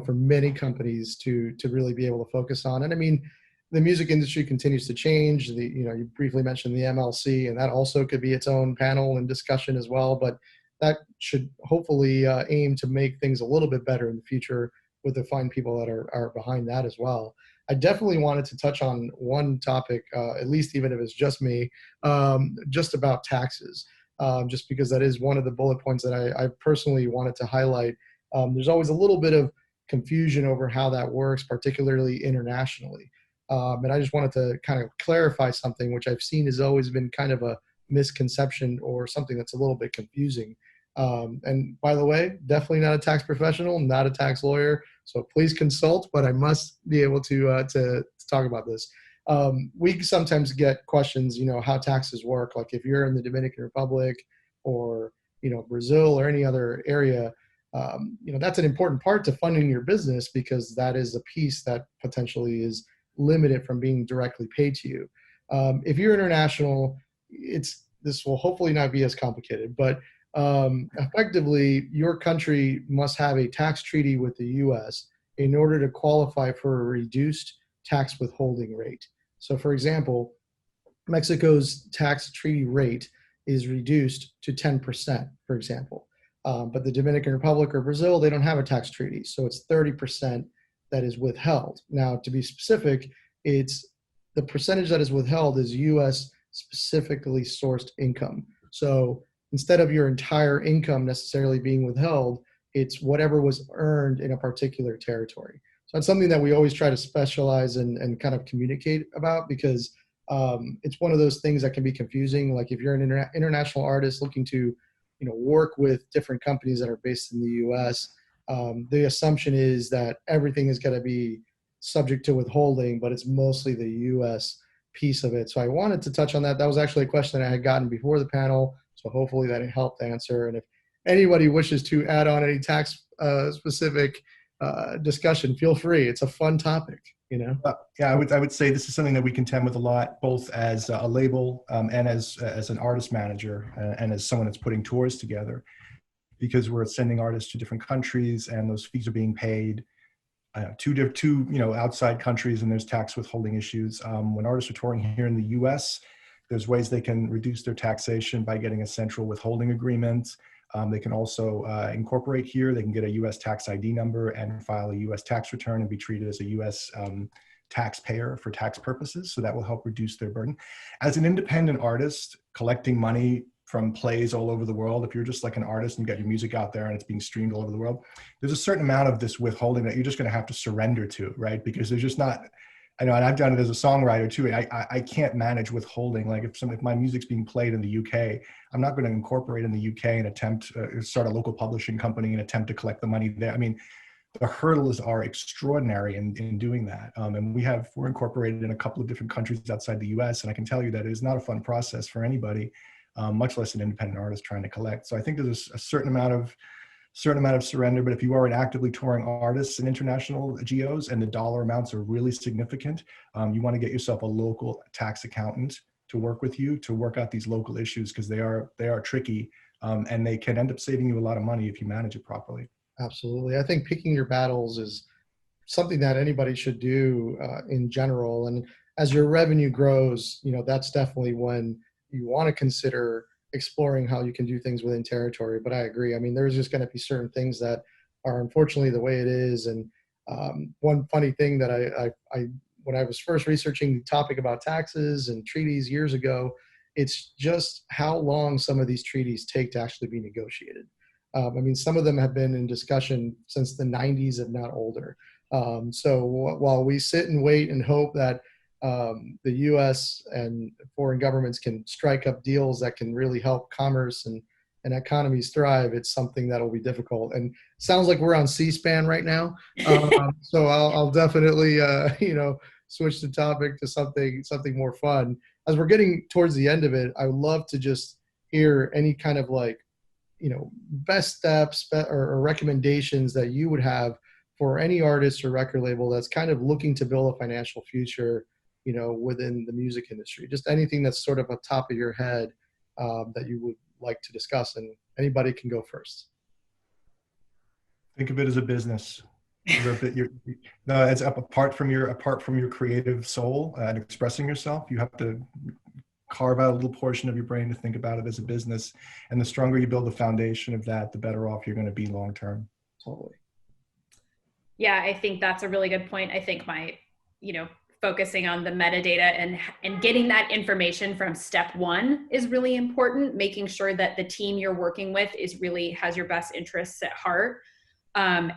S1: for many companies to really be able to focus on. And I mean, the music industry continues to change. You briefly mentioned the MLC, and that also could be its own panel and discussion as well. But that should hopefully aim to make things a little bit better in the future with the fine people that are behind that as well. I definitely wanted to touch on one topic, at least even if it's just me, just about taxes, just because that is one of the bullet points that I personally wanted to highlight. There's always a little bit of confusion over how that works, particularly internationally. And I just wanted to kind of clarify something, which I've seen has always been kind of a misconception or something that's a little bit confusing. And by the way, definitely not a tax professional, not a tax lawyer. So please consult, but I must be able to talk about this. We sometimes get questions, how taxes work. Like if you're in the Dominican Republic or, Brazil or any other area, that's an important part to funding your business because that is a piece that potentially is limited from being directly paid to you. If you're international, this will hopefully not be as complicated, but effectively, your country must have a tax treaty with the U.S. in order to qualify for a reduced tax withholding rate. So, for example, Mexico's tax treaty rate is reduced to 10%, for example. But the Dominican Republic or Brazil, they don't have a tax treaty. So it's 30% that is withheld. Now, to be specific, it's the percentage that is withheld is U.S. specifically sourced income. So instead of your entire income necessarily being withheld, it's whatever was earned in a particular territory. So that's something that we always try to specialize and kind of communicate about because it's one of those things that can be confusing. Like if you're an international artist looking to, work with different companies that are based in the U.S., the assumption is that everything is going to be subject to withholding, but it's mostly the U.S. piece of it. So I wanted to touch on that. That was actually a question that I had gotten before the panel. So hopefully that helped answer. And if anybody wishes to add on any tax specific discussion, feel free. It's a fun topic, you know?
S5: Yeah, I would say this is something that we contend with a lot, both as a label and as an artist manager and as someone that's putting tours together, because we're sending artists to different countries and those fees are being paid two outside countries, and there's tax withholding issues. When artists are touring here in the U.S., there's ways they can reduce their taxation by getting a central withholding agreement. They can also incorporate here. They can get a U.S. tax ID number and file a U.S. tax return and be treated as a U.S. Taxpayer for tax purposes. So that will help reduce their burden. As an independent artist, collecting money from plays all over the world, if you're just like an artist and you got your music out there and it's being streamed all over the world, there's a certain amount of this withholding that you're just going to have to surrender to, right? Because there's just not, I know, and I've done it as a songwriter too. I can't manage withholding. Like if my music's being played in the UK, I'm not going to incorporate in the UK and attempt start a local publishing company and attempt to collect the money there. I mean, the hurdles are extraordinary in doing that. And we're incorporated in a couple of different countries outside the US. And I can tell you that it is not a fun process for anybody, much less an independent artist trying to collect. So I think there's a certain amount of surrender, but if you are an actively touring artist in international geos and the dollar amounts are really significant, you want to get yourself a local tax accountant to work with you to work out these local issues, because they are tricky, and they can end up saving you a lot of money if you manage it properly.
S1: Absolutely. I think picking your battles is something that anybody should do in general. And as your revenue grows, that's definitely when you want to consider exploring how you can do things within territory. But I agree. I mean, there's just going to be certain things that are unfortunately the way it is. And one funny thing that I when I was first researching the topic about taxes and treaties years ago, it's just how long some of these treaties take to actually be negotiated. I mean, some of them have been in discussion since the 90s, if not older. So while we sit and wait and hope that the U.S. and foreign governments can strike up deals that can really help commerce and economies thrive, it's something that'll be difficult. And sounds like we're on C-SPAN right now. So I'll definitely, switch the topic to something more fun. As we're getting towards the end of it, I would love to just hear any kind of best steps or recommendations that you would have for any artist or record label that's kind of looking to build a financial future, within the music industry. Just anything that's sort of on top of your head that you would like to discuss, and anybody can go first.
S5: Think of it as a business. It's apart from your creative soul and expressing yourself. You have to carve out a little portion of your brain to think about it as a business. And the stronger you build the foundation of that, the better off you're going to be long term.
S1: Totally.
S3: Yeah, I think that's a really good point. I think focusing on the metadata and getting that information from step one is really important. Making sure that the team you're working with has your best interests at heart. I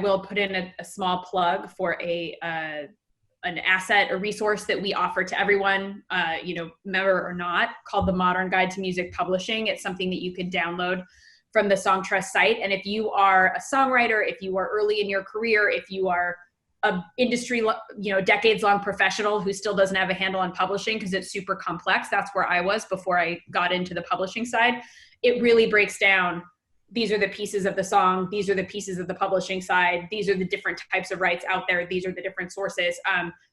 S3: will put in a small plug for an asset or resource that we offer to everyone, member or not, called the Modern Guide to Music Publishing. It's something that you can download from the Songtrust site. And if you are a songwriter, if you are early in your career, if you are a industry, decades-long professional who still doesn't have a handle on publishing because it's super complex, that's where I was before I got into the publishing side. It really breaks down, these are the pieces of the song, these are the pieces of the publishing side, these are the different types of rights out there, these are the different sources.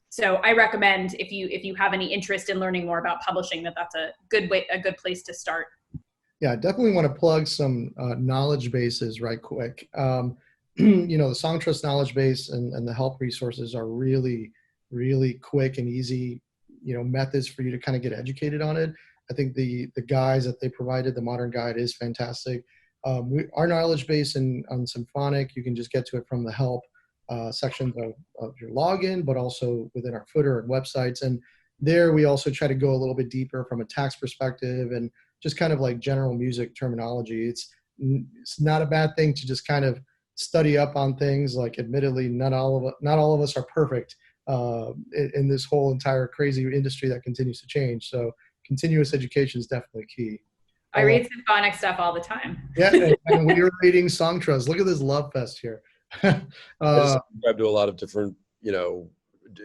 S3: So I recommend if you have any interest in learning more about publishing, that's a good place to start.
S1: Yeah, I definitely want to plug some knowledge bases right quick. The Songtrust knowledge base and the help resources are really, really quick and easy, methods for you to kind of get educated on it. I think the guides that they provided, the Modern Guide, is fantastic. Our knowledge base on Symphonic, you can just get to it from the help section of your login, but also within our footer and websites. And there we also try to go a little bit deeper from a tax perspective and just kind of like general music terminology. It's not a bad thing to just kind of study up on things. Like, admittedly, not all of us are perfect in this whole entire crazy industry that continues to change. So continuous education is definitely key.
S3: I read Symphonic stuff all the time.
S1: Yeah, and we're reading Songtrust. Look at this love fest here.
S2: I subscribe to a lot of different,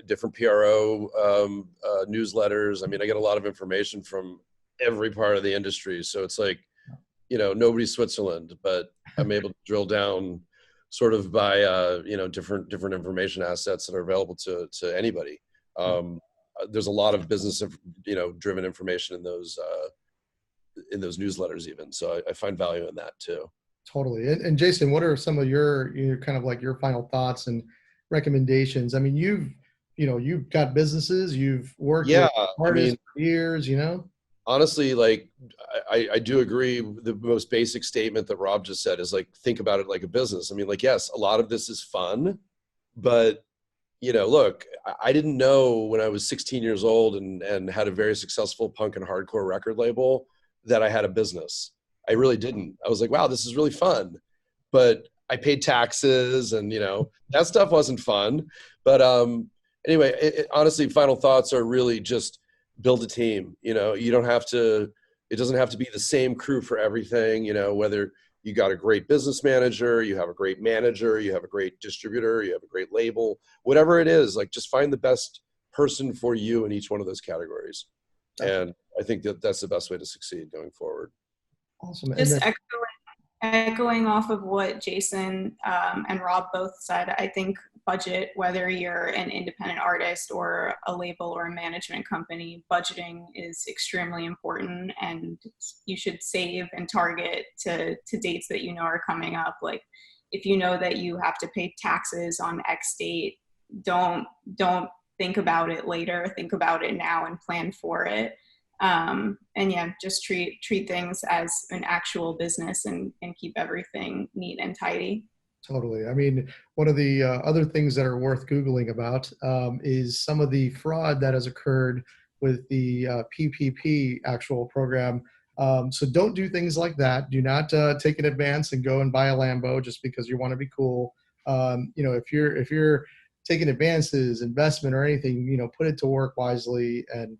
S2: different PRO newsletters. I mean, I get a lot of information from every part of the industry. So it's like, nobody's Switzerland, but I'm able to drill down sort of by different information assets that are available to anybody. There's a lot of business driven information in those newsletters even. So I find value in that too.
S1: Totally. And Jason, what are some of your kind of like your final thoughts and recommendations? I mean, you've got businesses, you've worked with artists for years,
S2: honestly, like I do agree. The most basic statement that Rob just said is like, think about it like a business. I mean, like, yes, a lot of this is fun, but look, I didn't know when I was 16 years old and had a very successful punk and hardcore record label that I had a business. I really didn't. I was like, wow, this is really fun. But I paid taxes and, that stuff wasn't fun. But anyway, honestly, final thoughts are really just build a team. You don't have to, it doesn't have to be the same crew for everything, whether you got a great business manager, you have a great manager, you have a great distributor, you have a great label, whatever it is, like just find the best person for you in each one of those categories. And I think that's the best way to succeed going forward.
S1: Awesome.
S4: Just echoing off of what Jason and Rob both said, I think budget, whether you're an independent artist or a label or a management company, budgeting is extremely important, and you should save and target to dates that are coming up. Like if you know that you have to pay taxes on X date, don't think about it later, think about it now and plan for it. And yeah, just treat things as an actual business and keep everything neat and tidy.
S1: Totally. I mean, one of the other things that are worth Googling about is some of the fraud that has occurred with the PPP actual program. So don't do things like that. Do not take an advance and go and buy a Lambo just because you want to be cool. If you're taking advances, investment or anything, put it to work wisely. And,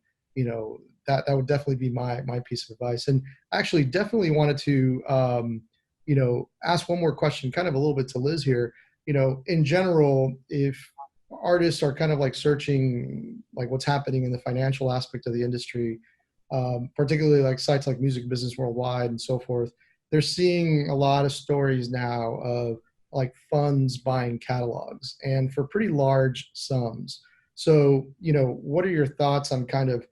S1: that would definitely be my piece of advice. And actually definitely wanted to, ask one more question, kind of a little bit to Liz here. In general, if artists are kind of like searching like what's happening in the financial aspect of the industry, particularly like sites like Music Business Worldwide and so forth, they're seeing a lot of stories now of like funds buying catalogs and for pretty large sums. So, what are your thoughts on kind of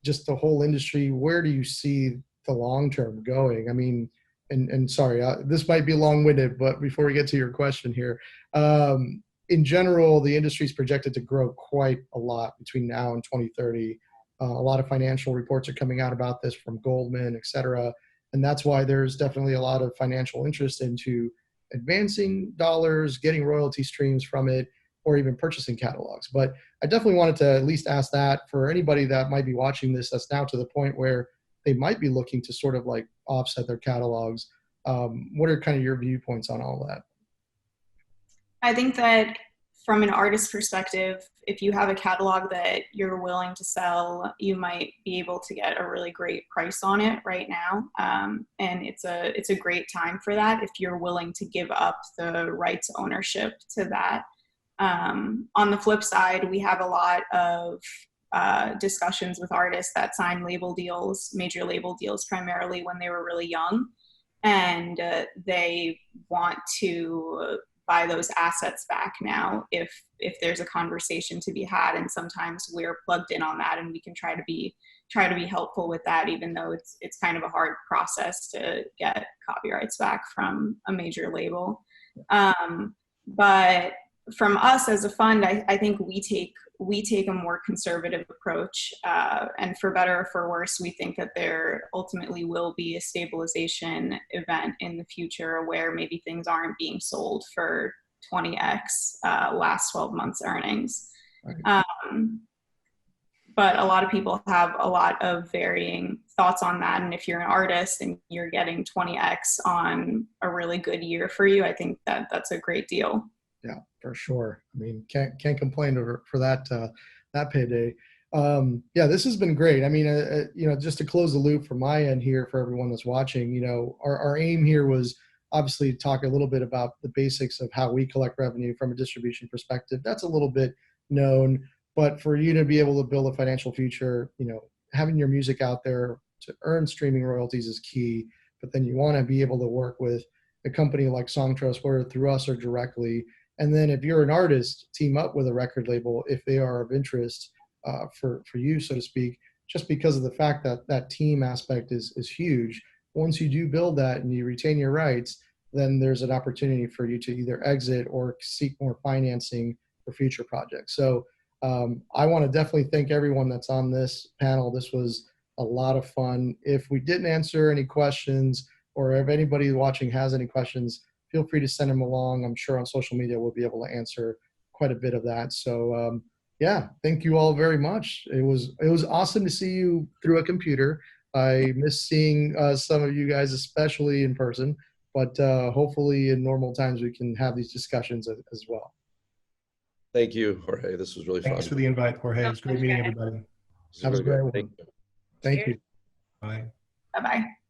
S1: just the whole industry? Where do you see the long term going? I mean, and sorry, this might be long-winded, but before we get to your question here, in general, the industry is projected to grow quite a lot between now and 2030. A lot of financial reports are coming out about this from Goldman, et cetera. And that's why there's definitely a lot of financial interest into advancing dollars, getting royalty streams from it, or even purchasing catalogs. But I definitely wanted to at least ask that for anybody that might be watching this that's now to the point where they might be looking to sort of like offset their catalogs. What are kind of your viewpoints on all that?
S4: I think that from an artist perspective, if you have a catalog that you're willing to sell, you might be able to get a really great price on it right now. And it's a great time for that if you're willing to give up the rights ownership to that. On the flip side, we have a lot of discussions with artists that sign label deals, major label deals, primarily when they were really young, and they want to buy those assets back now if there's a conversation to be had. And sometimes we're plugged in on that, and we can try to be helpful with that, even though it's kind of a hard process to get copyrights back from a major label. But from us as a fund, I think we take a more conservative approach, and for better or for worse, we think that there ultimately will be a stabilization event in the future where maybe things aren't being sold for 20x last 12 months earnings.
S1: Right.
S4: But a lot of people have a lot of varying thoughts on that. And if you're an artist and you're getting 20x on a really good year for you, I think that that's a great deal.
S1: Yeah, for sure. I mean, can't complain for that payday. Yeah, this has been great. I mean, just to close the loop from my end here for everyone that's watching, our aim here was obviously to talk a little bit about the basics of how we collect revenue from a distribution perspective. That's a little bit known, but for you to be able to build a financial future, having your music out there to earn streaming royalties is key. But then you want to be able to work with a company like Songtrust, whether through us or directly. And then if you're an artist, team up with a record label if they are of interest for you, so to speak, just because of the fact that that team aspect is huge. Once you do build that and you retain your rights, then there's an opportunity for you to either exit or seek more financing for future projects. So I want to definitely thank everyone that's on this panel. This was a lot of fun. If we didn't answer any questions, or if anybody watching has any questions, feel free to send them along. I'm sure on social media we'll be able to answer quite a bit of that. So yeah, thank you all very much. It was awesome to see you through a computer. I miss seeing some of you guys, especially in person, but hopefully in normal times we can have these discussions as well.
S2: Thank you, Jorge. This was really fun.
S5: Thanks for the invite, Jorge. It was great meeting everybody.
S1: Have a great one.
S2: Thank you.
S1: Thank you.
S5: Bye.
S4: Bye-bye.